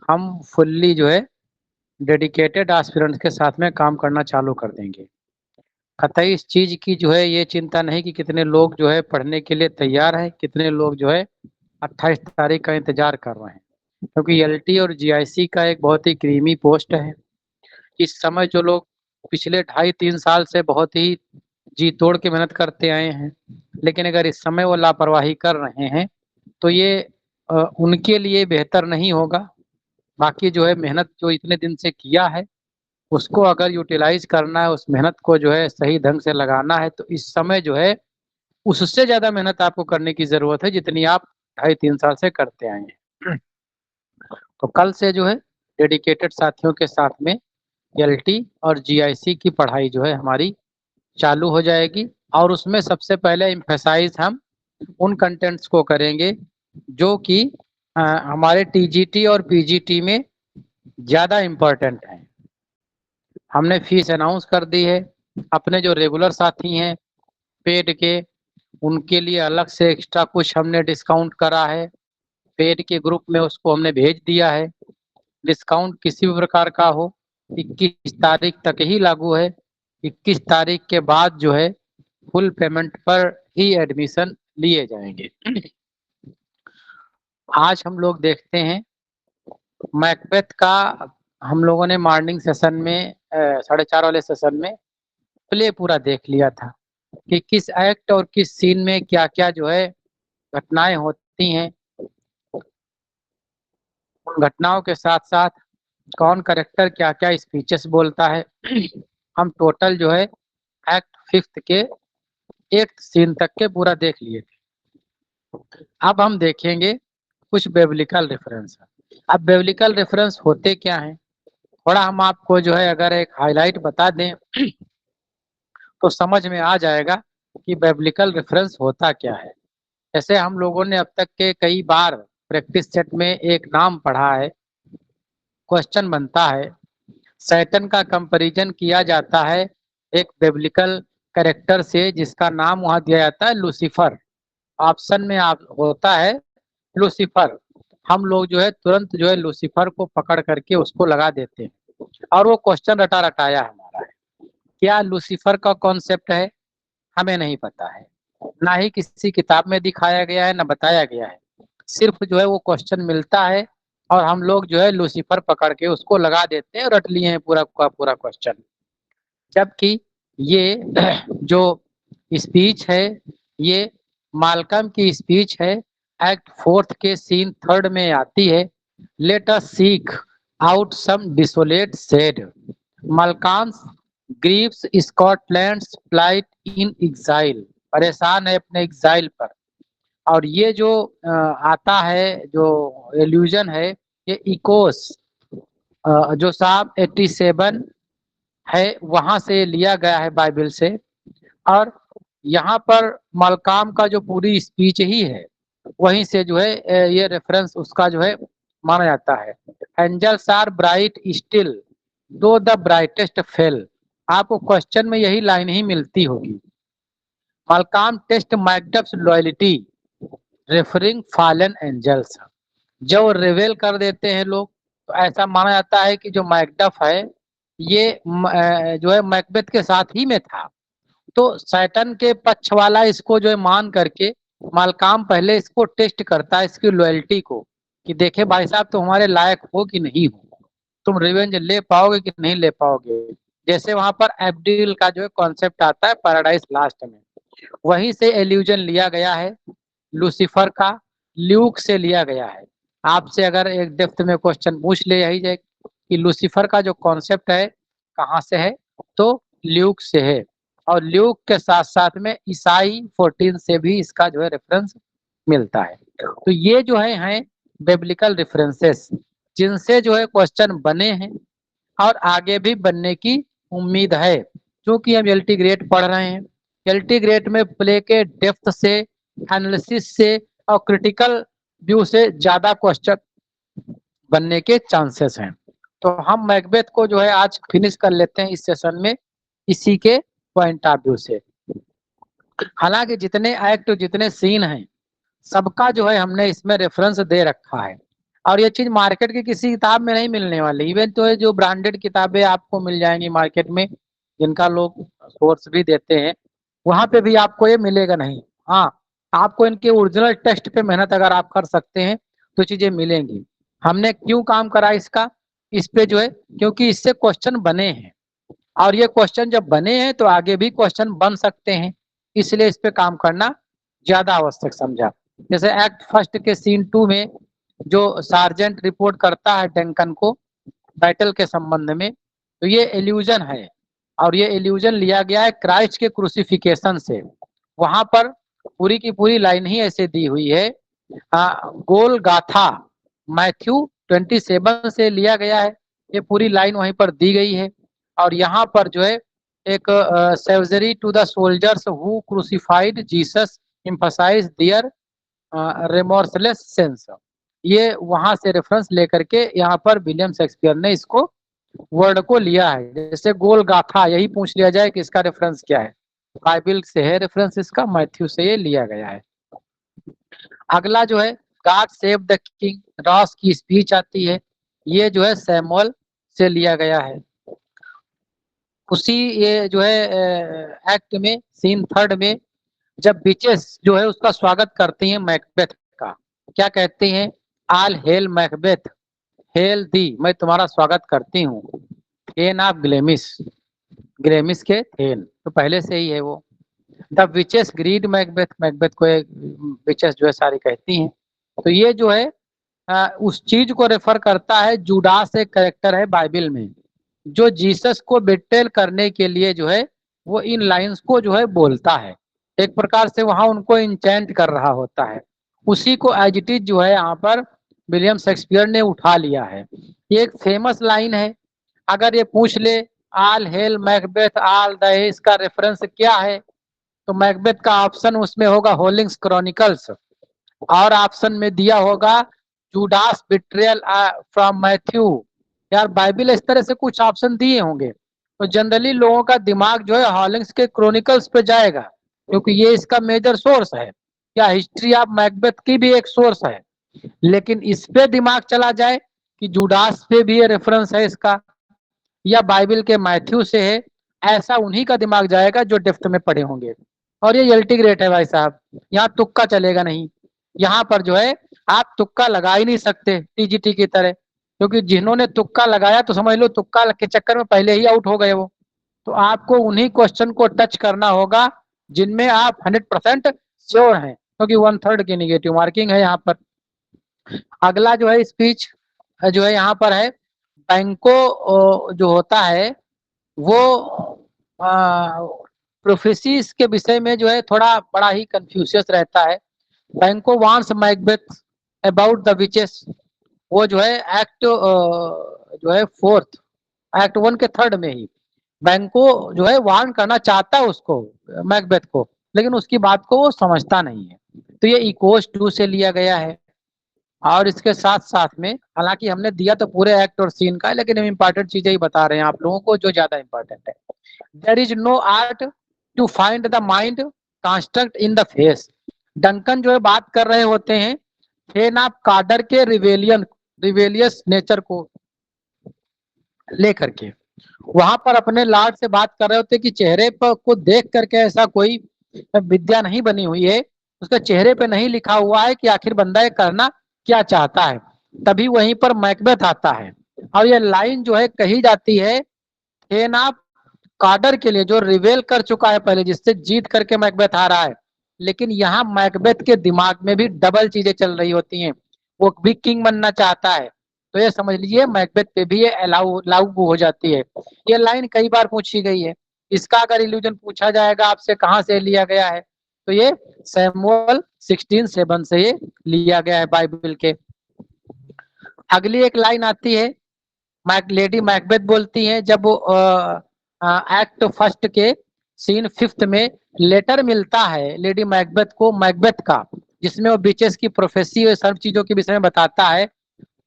हम फुल्ली जो है डेडिकेटेड एस्पिरेंट्स के साथ में काम करना चालू कर देंगे। कतई इस चीज़ की जो है ये चिंता नहीं कि कितने लोग जो है पढ़ने के लिए तैयार हैं, कितने लोग जो है 28 तारीख का इंतज़ार कर रहे हैं, क्योंकि एलटी और जीआईसी का एक बहुत ही क्रीमी पोस्ट है। इस समय जो लोग पिछले 2.5-3 साल से बहुत ही जी तोड़ के मेहनत करते आए हैं, लेकिन अगर इस समय वो लापरवाही कर रहे हैं तो ये उनके लिए बेहतर नहीं होगा। बाकी जो है मेहनत जो इतने दिन से किया है उसको अगर यूटिलाइज करना है, उस मेहनत को जो है सही ढंग से लगाना है, तो इस समय जो है उससे ज़्यादा मेहनत आपको करने की ज़रूरत है जितनी आप 2.5-3 साल से करते आए हैं। तो कल से जो है डेडिकेटेड साथियों के साथ में एलटी और जीआईसी की पढ़ाई जो है हमारी चालू हो जाएगी और उसमें सबसे पहले एम्फेसाइज हम उन कंटेंट्स को करेंगे जो कि हमारे टीजीटी और पीजीटी में ज़्यादा इम्पोर्टेंट हैं। हमने फीस अनाउंस कर दी है। अपने जो रेगुलर साथी हैं पेड के, उनके लिए अलग से एक्स्ट्रा कुछ हमने डिस्काउंट करा है। पेड के ग्रुप में उसको हमने भेज दिया है। डिस्काउंट किसी भी प्रकार का हो 21 तारीख तक ही लागू है। 21 तारीख के बाद जो है फुल पेमेंट पर ही एडमिशन लिए जाएंगे। आज हम लोग देखते हैं मैकबेथ का हम लोगों ने मॉर्निंग सेशन में 4:30 वाले सेशन में प्ले पूरा देख लिया था कि किस एक्ट और किस सीन में क्या क्या जो है घटनाएं होती हैं। उन घटनाओं के साथ साथ कौन करेक्टर क्या क्या स्पीचेस बोलता है। हम टोटल जो है एक्ट 5 के 8th सीन तक के पूरा देख लिए थे। अब हम देखेंगे कुछ बिब्लिकल रेफरेंस। अब बिब्लिकल रेफरेंस होते क्या हैं, थोड़ा हम आपको जो है अगर एक हाईलाइट बता दें तो समझ में आ जाएगा कि बिब्लिकल रेफरेंस होता क्या है। जैसे हम लोगों ने अब तक के कई बार प्रैक्टिस सेट में एक नाम पढ़ा है, क्वेश्चन बनता है, सैटन का कंपैरिजन किया जाता है एक बिब्लिकल कैरेक्टर से जिसका नाम वहाँ दिया जाता है लूसीफर। ऑप्शन में आप होता है लूसीफर। हम लोग जो है तुरंत जो है लूसीफर को पकड़ करके उसको लगा देते हैं और वो क्वेश्चन रटा रटाया हमारा है। क्या लूसीफर का कॉन्सेप्ट है हमें नहीं पता है, ना ही किसी किताब में दिखाया गया है, ना बताया गया है। सिर्फ जो है वो क्वेश्चन मिलता है और हम लोग जो है लूसीफर पकड़ के उसको लगा देते हैं, रट लिए हैं पूरा का पूरा क्वेश्चन। जबकि ये जो स्पीच है ये मालकम की स्पीच है, एक्ट 4 के सीन 3 में आती है। Let us seek out some desolate shade Malcolm's grieves Scotland's plight in exile. परेशान है अपने एग्जाइल पर। और ये जो आता है जो एल्यूजन है ये इकोस जो साहब 87 है वहां से लिया गया है बाइबल से। और यहाँ पर मलकाम का जो पूरी स्पीच ही है वहीं से जो है ये रेफरेंस उसका जो है माना जाता है। Angels are bright still though the brightest fell. आपको क्वेश्चन में यही लाइन ही मिलती होगी। Malcolm test Macduff's loyalty referring fallen angels. जब रिवेल कर देते हैं लोग तो ऐसा माना जाता है कि जो मैकडफ है ये जो है मैकबेथ के साथ ही में था। तो सैटन के पक्ष वाला इसको जो है मान करके मालकाम पहले इसको टेस्ट करता है इसकी लॉयल्टी को कि देखे भाई साहब तुम हमारे लायक हो कि नहीं हो, तुम रिवेंज ले पाओगे कि नहीं ले पाओगे। जैसे वहां पर एब्डिल का जो है कॉन्सेप्ट आता है पैराडाइज लास्ट में, वहीं से एल्यूजन लिया गया है। लूसीफर का ल्यूक से लिया गया है। आपसे अगर एक डेप्थ में क्वेश्चन पूछ ले यही जाए कि लूसीफर का जो कॉन्सेप्ट है कहाँ से है तो ल्यूक से है। और ल्यूक के साथ साथ में ईसाई 14 से भी इसका जो है रेफरेंस मिलता है। तो ये जो है हैं बिब्लिकल रेफरेंसेस जिनसे जो है क्वेश्चन बने हैं और आगे भी बनने की उम्मीद है। क्योंकि हम एलटी ग्रेड पढ़ रहे हैं, एलटी ग्रेड में प्ले के डेप्थ से एनालिसिस से और क्रिटिकल व्यू से ज्यादा क्वेश्चन बनने के चांसेस हैं। तो हम मैकबेथ को जो है आज फिनिश कर लेते हैं इस सेशन में इसी के पॉइंट ऑफ व्यू से। हालांकि जितने एक्ट जितने सीन हैं सबका जो है हमने इसमें रेफरेंस दे रखा है, और ये चीज मार्केट की किसी किताब में नहीं मिलने वाली। इवन तो है जो ब्रांडेड किताबें आपको मिल जाएंगी मार्केट में, जिनका लोग सोर्स भी देते हैं, वहां पे भी आपको ये मिलेगा नहीं। हाँ, आपको इनके ओरिजिनल टेक्स्ट पे मेहनत अगर आप कर सकते हैं तो चीजें मिलेंगी। हमने क्यों काम करा इसका, इस पे जो है क्योंकि इससे क्वेश्चन बने हैं, और ये क्वेश्चन जब बने हैं तो आगे भी क्वेश्चन बन सकते हैं, इसलिए इस पे काम करना ज्यादा आवश्यक समझा। जैसे एक्ट फर्स्ट के सीन 2 में जो सार्जेंट रिपोर्ट करता है डंकन को बैटल के संबंध में, तो ये एल्यूजन है, और ये एल्यूजन लिया गया है क्राइस्ट के क्रूसिफिकेशन से। वहां पर पूरी की पूरी लाइन ही ऐसे दी हुई है, गोल गाथा मैथ्यू 27 से लिया गया है, ये पूरी लाइन वहीं पर दी गई है। और यहाँ पर जो है एक savagery to the soldiers who crucified Jesus emphasize their remorseless sense, ये वहां से रेफरेंस लेकर के यहाँ पर विलियम शेक्सपियर ने इसको वर्ड को लिया है। जैसे गोल गाथा, यही पूछ लिया जाए कि इसका रेफरेंस क्या है, बाइबल से है रेफरेंस इसका, मैथ्यू से ये लिया गया है। अगला जो है God save the king, Ross की स्पीच आती है, ये जो है सैमुअल से लिया गया है। उसी ये जो है एक्ट में सीन 3 में जब बिचेस जो है उसका स्वागत करती हैं मैकबेथ का, क्या कहती हैं, आल हेल मैकबेथ, हेल दी, मैं तुम्हारा स्वागत करती हूँ, थेन ऑफ ग्लेमिस, ग्लेमिस के थेन, तो पहले से ही है वो। The witches greed Macbeth, Macbeth को विचेस जो है सारी कहती हैं। तो ये जो है उस चीज को रेफर करता है, जूडास एक कैरेक्टर है बाइबल में जो जीसस को बेट्रेल करने के लिए जो है वो इन लाइंस को जो है बोलता है, एक प्रकार से वहां उनको इंचेंट कर रहा होता है। उसी को एज इट इज जो है यहाँ पर विलियम शेक्सपियर ने उठा लिया है। ये एक फेमस लाइन है, अगर ये पूछ ले आल हेल मैकबेथ आल द, इसका रेफरेंस क्या है, तो मैकबेथ का ऑप्शन उसमें होगा होलिंग्स क्रॉनिकल्स, और ऑप्शन में दिया होगा जूडास बिट्रियल फ्रॉम मैथ्यू। यार बाइबल इस तरह से कुछ ऑप्शन दिए होंगे, तो जनरली लोगों का दिमाग जो है हॉलिंग्स के क्रॉनिकल्स पे जाएगा, क्योंकि ये इसका मेजर सोर्स है, या हिस्ट्री ऑफ मैकबेथ की भी एक सोर्स है। लेकिन इस पे दिमाग चला जाए कि जूडास पे भी ये रेफरेंस है इसका, या बाइबल के मैथ्यू से है, ऐसा उन्हीं का दिमाग जाएगा जो डेप्थ में पढ़े होंगे। और ये अल्टीग्रेट है भाई साहब, यहाँ तुक्का चलेगा नहीं। यहाँ पर जो है आप तुक्का लगा ही नहीं सकते टीजीटी की तरह, क्योंकि जिन्होंने तुक्का लगाया तो समझ लो तुक्का के चक्कर में पहले ही आउट हो गए वो। तो आपको उन्हीं क्वेश्चन को टच करना होगा जिनमें आप 100% श्योर हैं, क्योंकि 1/3 की निगेटिव मार्किंग है यहाँ पर। अगला जो है स्पीच जो है यहाँ पर है, बैंको जो होता है वो प्रोफेसीज के विषय में जो है थोड़ा बड़ा ही कंफ्यूशियस रहता है। बैंको wants Macbeth about the witches, वो जो है एक्ट जो है 4th एक्ट 1 के 3rd में ही बैंको जो है वार्न करना चाहता है उसको मैकबेथ को, लेकिन उसकी बात को वो समझता नहीं है। तो ये इकोस 2 से लिया गया है। और इसके साथ साथ में हालांकि हमने दिया तो पूरे एक्ट और सीन का है, लेकिन हम इंपॉर्टेंट चीजें ही बता रहे हैं आप लोगों को जो ज्यादा इंपॉर्टेंट है। There is no art to find the mind construct in the face, Duncan जो है बात कर रहे होते हैं थेन ऑफ कार्टर के रिवेलियस नेचर को लेकर के, वहां पर अपने लॉर्ड से बात कर रहे होते कि चेहरे पर को देख करके ऐसा कोई विद्या नहीं बनी हुई है, उसके चेहरे पे नहीं लिखा हुआ है कि आखिर बंदा ये करना क्या चाहता है। तभी वहीं पर मैकबेथ आता है, और ये लाइन जो है कही जाती है थेन ऑफ कार्टर के लिए जो रिवेल कर चुका है पहले, जिससे जीत करके मैकबेथ आ रहा है। लेकिन यहाँ मैकबेथ के दिमाग में भी डबल चीजें चल रही होती हैं, वो भी किंग बनना चाहता है, तो ये समझ लीजिए मैकबेथ पे भी ये लागू हो जाती है। ये लाइन कई बार पूछी गई है, इसका अगर इल्यूजन पूछा जाएगा आपसे कहाँ से लिया गया है, तो ये सैमुअल 16:7 से ये लिया गया है बाइबल के। अगली एक लाइन आती है, लेडी मैकबेथ बोलती है जब एक्ट 1 के सीन 5th में लेटर मिलता है लेडी मैकबेथ को मैकबेथ का, जिसमें वो बिचेस की प्रोफेसी और सब चीजों के विषय में बताता है,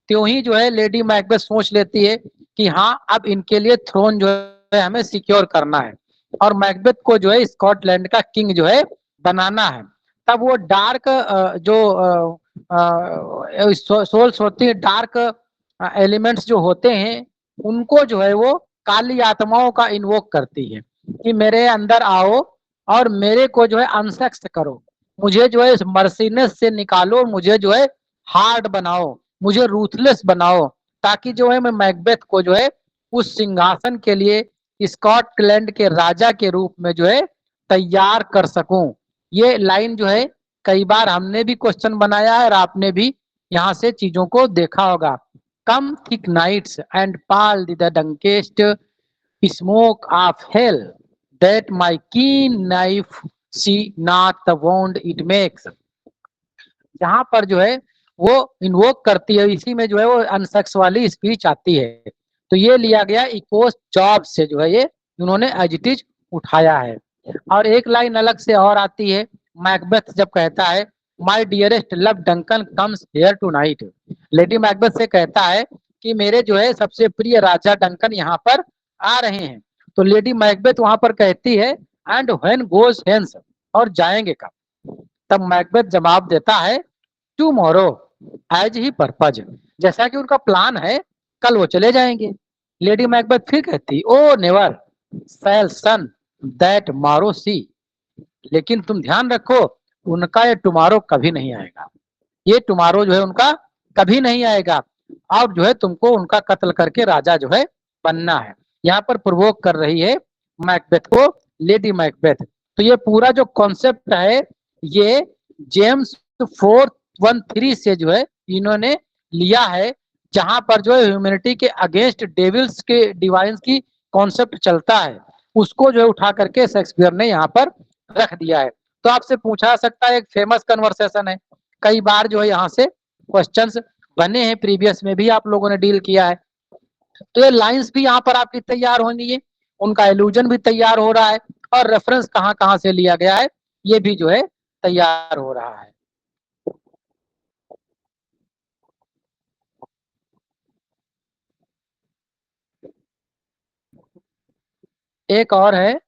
त्यों ही जो है लेडी मैकबेथ सोच लेती है कि हाँ अब इनके लिए थ्रोन जो है हमें सिक्योर करना है और मैकबेथ को जो है स्कॉटलैंड का किंग जो है बनाना है। तब वो डार्क जो सोल्स होती है, डार्क एलिमेंट्स जो होते हैं, उनको जो है वो काली आत्माओं का इन्वोक करती है कि मेरे अंदर आओ और मेरे को जो है अनसेक्स करो, मुझे जो है इस मर्सीनेस से निकालो, मुझे जो है हार्ड बनाओ, मुझे रूथलेस बनाओ, ताकि जो है मैं मैकबेथ को जो है उस सिंहासन के लिए स्कॉटलैंड के राजा के रूप में जो है तैयार कर सकूं। ये लाइन जो है कई बार हमने भी क्वेश्चन बनाया है और आपने भी यहाँ से चीजों को देखा होगा। Come thick night and pall the dunnest smoke of hell that my keen knife see not the wound it makes. जहां पर जो है वो इन्वोक करती है, इसी में जो है वो अनसेक्स वाली स्पीच आती है। तो ये लिया गया इकोस जॉब से जो है ये उन्होंने एज इट इज उठाया है। और एक लाइन अलग से और आती है, मैकबेथ जब कहता है my dearest love Duncan comes here tonight, lady Macbeth से कहता है कि मेरे जो है सबसे प्रिय राजा डंकन यहाँ पर आ रहे हैं। तो लेडी मैकबेथ वहां पर कहती है एंड व्हेन गोज हेंस, और जाएंगे कब? तब मैकबेथ जवाब देता है टुमारो एज ही पर्पज, जैसा कि उनका प्लान है कल वो चले जाएंगे। लेडी मैकबेथ फिर कहती ओ नेवर शैल सन दैट मारो सी, लेकिन तुम ध्यान रखो उनका ये टुमारो कभी नहीं आएगा, ये टुमारो जो है उनका कभी नहीं आएगा। अब जो है तुमको उनका कत्ल करके राजा जो है बनना है। यहाँ पर प्रोवोक कर रही है मैकबेथ को लेडी मैकबेथ। तो ये पूरा जो कॉन्सेप्ट है ये जेम्स 4:13 से जो है इन्होंने लिया है, जहां पर जो है ह्यूमैनिटी के अगेंस्ट डेविल्स के डिवाइन्स की कॉन्सेप्ट चलता है, उसको जो है उठा करके शेक्सपियर ने यहाँ पर रख दिया है। तो आपसे पूछा जा सकता है, एक फेमस कन्वर्सेशन है, कई बार जो है यहाँ से क्वेश्चंस बने हैं, प्रीवियस में भी आप लोगों ने डील किया है। तो ये लाइंस भी यहाँ पर आपकी तैयार होनी है, उनका एल्यूजन भी तैयार हो रहा है और रेफरेंस कहाँ कहाँ से लिया गया है ये भी जो है तैयार हो रहा है। एक और है,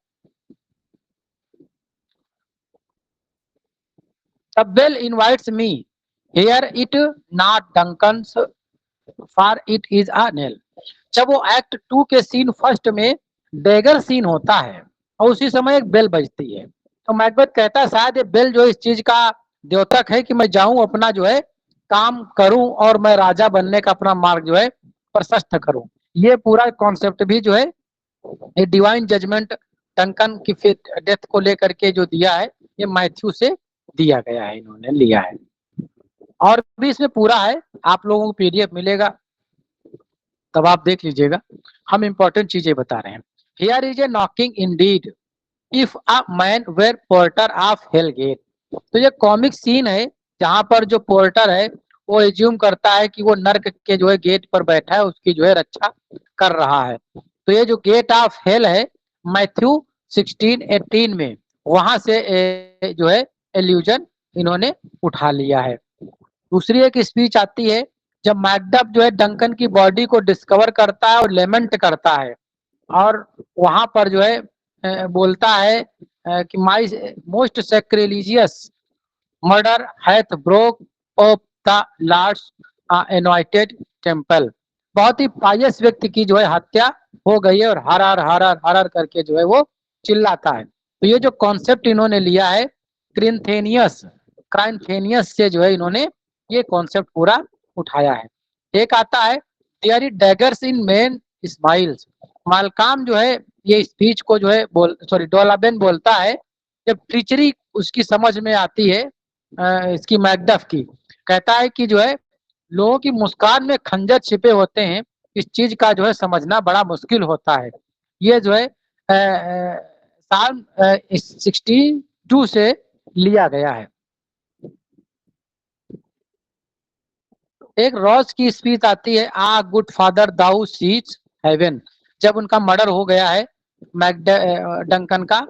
the bell invites me hear it not Duncan's for it is a knell. जब वो एक्ट 2 के सीन फर्स्ट में डैगर सीन होता है और उसी समय एक बेल बजती है, तो मैकबेथ कहता है शायद ये बेल जो इस चीज का द्योतक है कि मैं जाऊं अपना जो है काम करूं और मैं राजा बनने का अपना मार्ग जो है प्रशस्त करूं। ये पूरा कॉन्सेप्ट भी जो है ये डिवाइन जजमेंट डंकन की डेथ को लेकर के जो दिया है ये मैथ्यू से दिया गया है, इन्होंने लिया है। और भी इसमें पूरा है, आप लोगों को पीडीएफ मिलेगा तब आप देख लीजिएगा। हम इंपॉर्टेंट चीजें बता रहे हैं। Here is a knocking indeed if a man were porter of hell gate. तो ये कॉमिक सीन है जहां पर जो पोर्टर है वो एज्यूम करता है कि वो नर्क के जो है गेट पर बैठा है, उसकी जो है रक्षा कर रहा है। तो ये जो गेट ऑफ हेल है मैथ्यू 16:18 में, वहां से जो है एल्यूजन इन्होंने उठा लिया है। दूसरी एक स्पीच आती है जब मैकडफ जो है डंकन की बॉडी को डिस्कवर करता है और लेमेंट करता है और वहां पर जो है बोलता है कि my most sacrilegious murder hath broke off the Lord's anointed temple. बहुत ही पायस व्यक्ति की जो है हत्या हो गई है और हर हर हर हर हर हर करके जो है वो चिल्लाता है। तो ये जो कॉन्सेप्ट इन्होंने लिया है क्राइंथेनियस से जो है इन्होंने ये कॉन्सेप्ट पूरा उठाया है। एक आता है there is daggers in men smiles. Malcolm जो है ये स्पीच को जो है डोलाबेन बोलता है जब ट्रिचरी उसकी समझ में आती है इसकी मैकडफ की, कहता है कि जो है लोगों की मुस्कान में खंजर छिपे होते हैं, इस चीज का जो है समझना बड़ा मुश्किल होता है। ये जो है साल 62 से लिया गया है। एक रॉस की स्पीच आती है आ गुड फादर दाउ सीट्स हेवन। जब उनका मर्डर हो गया है डंकन का,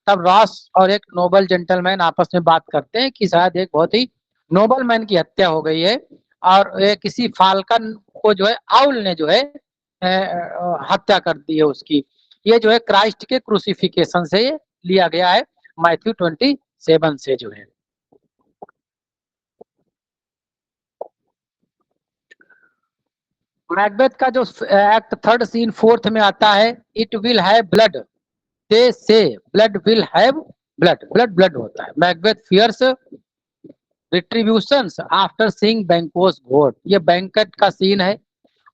तब रॉस और एक नोबल जेंटलमैन आपस में बात करते हैं कि शायद एक बहुत ही नोबल मैन की हत्या हो गई है और किसी फाल्कन को जो है आउल ने जो है हत्या कर दी है उसकी। ये जो है क्राइस्ट के क्रूसिफिकेशन से ये लिया गया है, मैथ्यू 27 से जो है। मैकबेथ का जो एक्ट थर्ड सीन फोर्थ में आता है, it will have blood, they say blood will have blood, blood blood होता है। Macbeth fears retributions after seeing banquet ghost, ये बैंकेट का सीन है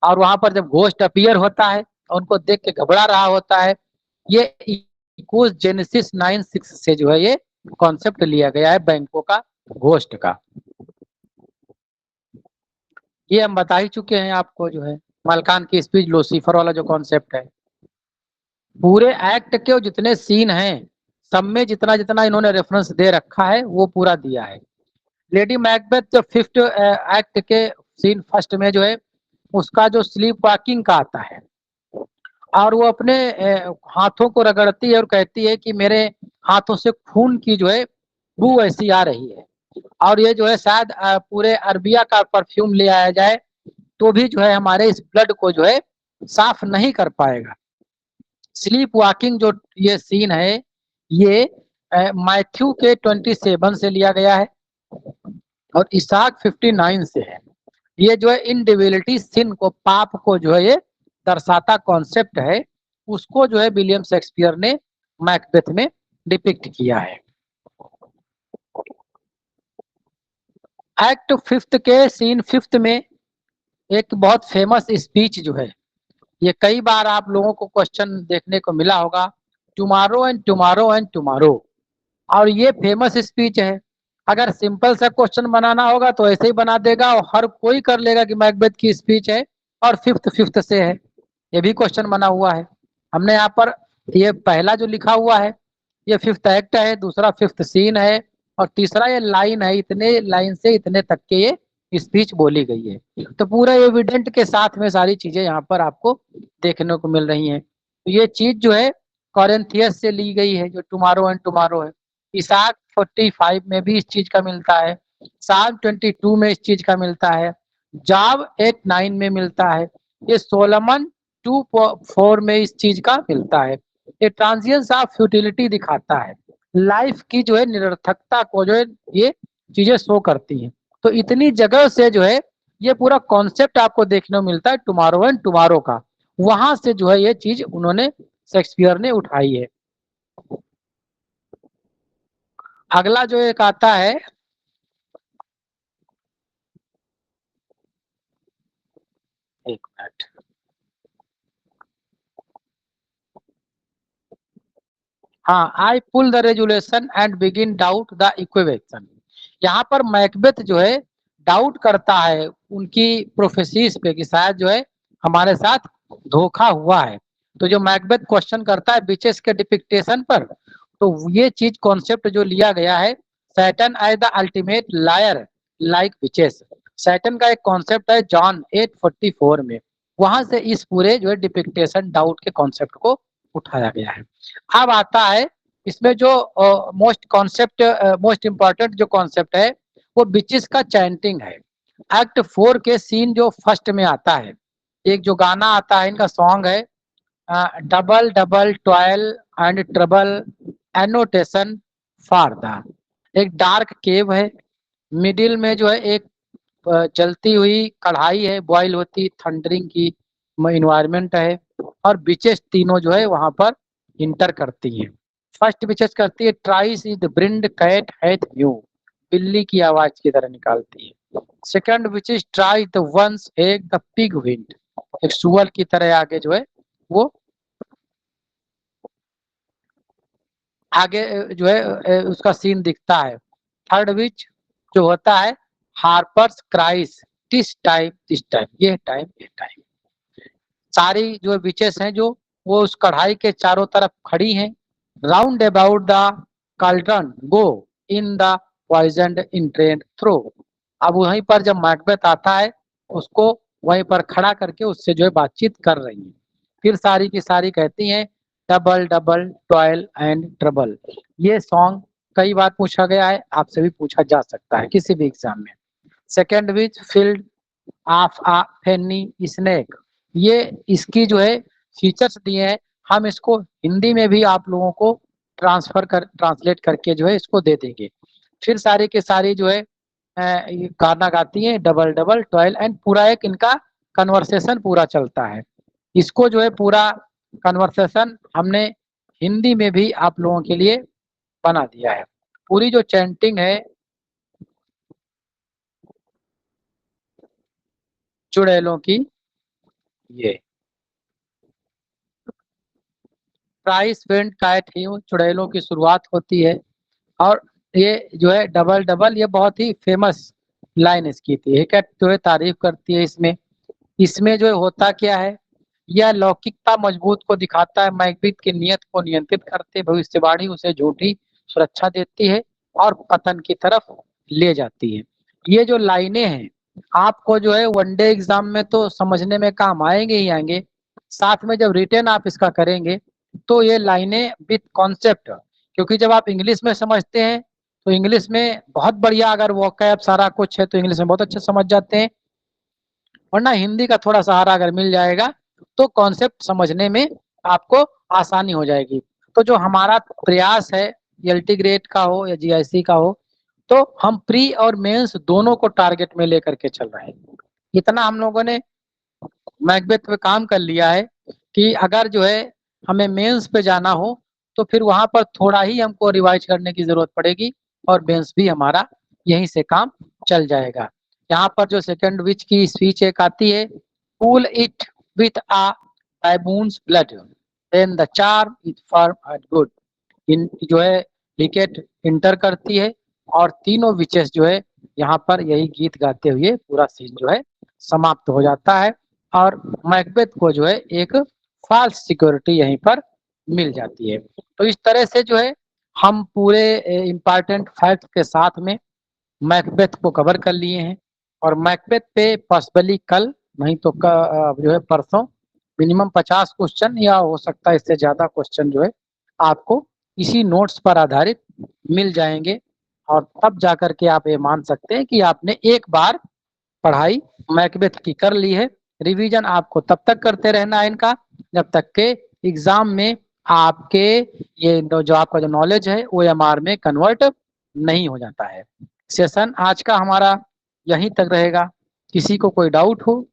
और वहां पर जब घोस्ट अपीयर होता है और उनको देख के घबरा रहा होता है, ये इक्वल्स जेनेसिस 9:6 से जो है ये कॉन्सेप्ट लिया गया है बैंकों का घोस्ट का। ये हम बता ही चुके हैं आपको जो है, मलकान की स्पीच लूसीफर वाला जो कॉन्सेप्ट है। पूरे एक्ट के जितने सीन हैं सब में जितना जितना इन्होंने रेफरेंस दे रखा है वो पूरा दिया है। लेडी मैकबेथ जो फिफ्थ एक्ट के सीन फर्स्ट में जो है उसका जो स्लीप वॉकिंग का आता है और वो अपने हाथों को रगड़ती है और कहती है कि मेरे हाथों से खून की जो है बू ऐसी आ रही है, और ये जो है शायद पूरे अरबिया का परफ्यूम ले आया जाए तो भी जो है हमारे इस ब्लड को जो है साफ नहीं कर पाएगा। स्लीप वॉकिंग जो ये सीन है ये मैथ्यू के 27 से लिया गया है और इसाक 59 से है। ये जो है इनडिविलिटी सिन को, पाप को जो है ये दर्शाता कॉन्सेप्ट है, उसको जो है विलियम शेक्सपियर ने मैकबेथ में डिपिक्ट किया है। एक्ट फिफ्थ के सीन फिफ्थ में एक बहुत फेमस स्पीच जो है, ये कई बार आप लोगों को क्वेश्चन देखने को मिला होगा, tomorrow and tomorrow and tomorrow, और ये फेमस स्पीच है। अगर सिंपल सा क्वेश्चन बनाना होगा तो ऐसे ही बना देगा और हर कोई कर लेगा कि मैकबेथ की स्पीच है और फिफ्थ से है, ये भी क्वेश्चन बना हुआ है। हमने यहाँ पर ये पहला जो लिखा हुआ है ये फिफ्थ एक्ट है, दूसरा फिफ्थ सीन है और तीसरा ये लाइन है, इतने लाइन से इतने तक के ये स्पीच बोली गई है। तो पूरा एविडेंट के साथ में सारी चीजें यहाँ पर आपको देखने को मिल रही हैं। तो ये चीज जो है कॉरिंथियस से ली गई है, जो टुमारो एंड टुमारो है। इसाक 45 में भी इस चीज का मिलता है, साल 22 में इस चीज का मिलता है, जाब 8:9 में मिलता है, ये सोलमन 2:4 में इस चीज का मिलता है। ये ट्रांजिएंस ऑफ फ्यूटिलिटी दिखाता है, लाइफ की जो है निरर्थकता को जो है ये चीजें शो करती हैं। तो इतनी जगह से जो है ये पूरा कॉन्सेप्ट आपको देखने को मिलता है टुमारो एंड टुमारो का, वहां से जो है ये चीज उन्होंने शेक्सपियर ने उठाई है। अगला जो एक आता है, एक मिनट, हाँ, I pull the resolution and begin doubt the equation. यहाँ पर मैकबेथ जो है डाउट करता है उनकी प्रोफेसीज पे कि शायद जो है हमारे साथ धोखा हुआ है। तो जो मैकबेथ क्वेश्चन करता है बिचेस के डिपिक्टेशन पर, तो ये चीज कॉन्सेप्ट जो लिया गया है, Satan as the ultimate liar like witches, Satan का एक कॉन्सेप्ट है जॉन 8:44 में, वहां से इस पूरे जो है डिपिक्टेशन डाउट के कॉन्सेप्ट को उठाया गया है। अब आता है इसमें जो मोस्ट इंपॉर्टेंट जो कॉन्सेप्ट है वो बिचेस का चैंटिंग है। एक्ट 4 के सीन जो फर्स्ट में आता है, एक जो गाना आता है इनका सॉन्ग है, double double twelve and trouble annotation for the, एक डार्क केव है, मिडिल में जो है एक जलती हुई कढ़ाई है, बॉयल होती थंडरिंग की इन्वायरमेंट है, और बिचेस तीनों जो है वहां पर इंटर करती है। फर्स्ट बिचेस करती है thrice is brinded cat hath mew, बिल्ली की आवाज की तरह निकालती है। Second witches thrice the once एग द पिग विंड, एक सुअर की तरह आगे जो है वो आगे जो है उसका सीन दिखता है। थर्ड विच जो होता है हार्पर्स क्राइस दिस टाइम, ये टाइम, ये टाइम। सारी जो विचेस हैं जो वो उस कढ़ाई के चारों तरफ खड़ी हैं, round about the cauldron go in the poisoned entrails throw. अब वहीं पर जब मैकबेथ आता है उसको वहीं पर खड़ा करके उससे जो है बातचीत कर रही है। फिर सारी की सारी कहती हैं double double toil and trouble. ये सॉन्ग कई बार पूछा गया है, आपसे भी पूछा जा सकता है किसी भी एग्जाम में। Second witch fillet of a fenny snake, ये इसकी जो है फीचर्स दिए हैं, हम इसको हिंदी में भी आप लोगों को ट्रांसलेट करके जो है इसको दे देंगे। फिर सारी के सारी जो है ये गाना गाती हैं, डबल डबल 12 एंड पूरा एक इनका कन्वर्सेशन पूरा चलता है। इसको जो है पूरा कन्वर्सेशन हमने हिंदी में भी आप लोगों के लिए बना दिया है। पूरी जो चैंटिंग है चुड़ैलों की, ये प्राइस वेंट काइट ही चुड़ैलों की शुरुआत होती है। और ये जो है डबल डबल, ये बहुत ही फेमस लाइन इसकी थी। हेकेट जो है तारीफ करती है इसमें। इसमें जो है होता क्या है, यह लौकिकता मजबूत को दिखाता है, मैकबेथ की नियत को नियंत्रित करते, भविष्यवाणी उसे झूठी सुरक्षा देती है और पतन की तरफ ले जाती है। ये जो लाइनें हैं आपको जो है वनडे एग्जाम में तो समझने में काम आएंगे ही आएंगे, साथ में जब रिटर्न आप इसका करेंगे तो ये लाइनें विथ कॉन्सेप्ट, क्योंकि जब आप इंग्लिश में समझते हैं तो इंग्लिश में बहुत बढ़िया, अगर वोकैब सारा कुछ है तो इंग्लिश में बहुत अच्छे समझ जाते हैं, वरना हिंदी का थोड़ा सहारा अगर मिल जाएगा तो कॉन्सेप्ट समझने में आपको आसानी हो जाएगी। तो जो हमारा प्रयास है एलटी ग्रेड का हो या जीआईसी का हो, तो हम प्री और मेंस दोनों को टारगेट में लेकर के चल रहे हैं। इतना हम लोगों ने मैकबेथ पे काम कर लिया है कि अगर जो है हमें मेंस पे जाना हो तो फिर वहां पर थोड़ा ही हमको रिवाइज करने की जरूरत पड़ेगी और मेंस भी हमारा यहीं से काम चल जाएगा। यहाँ पर जो सेकंड विच की स्पीच एक आती है, cool it with a baboon's blood then the charm is firm and good. इन जो है विकेट इंटर करती है और तीनों विचेस जो है यहाँ पर यही गीत गाते हुए पूरा सीन जो है समाप्त हो जाता है और मैकबेथ को जो है एक फॉल्स सिक्योरिटी यहीं पर मिल जाती है। तो इस तरह से जो है हम पूरे इम्पोर्टेंट फैक्ट के साथ में मैकबेथ को कवर कर लिए हैं। और मैकबेथ पे पॉसिबली कल नहीं तो जो है परसों मिनिमम 50 क्वेश्चन या हो सकता है इससे ज्यादा क्वेश्चन जो है आपको इसी नोट्स पर आधारित मिल जाएंगे और तब जाकर के आप ये मान सकते हैं कि आपने एक बार पढ़ाई मैकबेथ की कर ली है। रिवीजन आपको तब तक करते रहना है इनका जब तक के एग्जाम में आपके ये जो आपका जो नॉलेज है OMR में कन्वर्ट नहीं हो जाता है। सेशन आज का हमारा यहीं तक रहेगा। किसी को कोई डाउट हो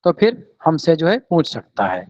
तो फिर हमसे जो है पूछ सकता है।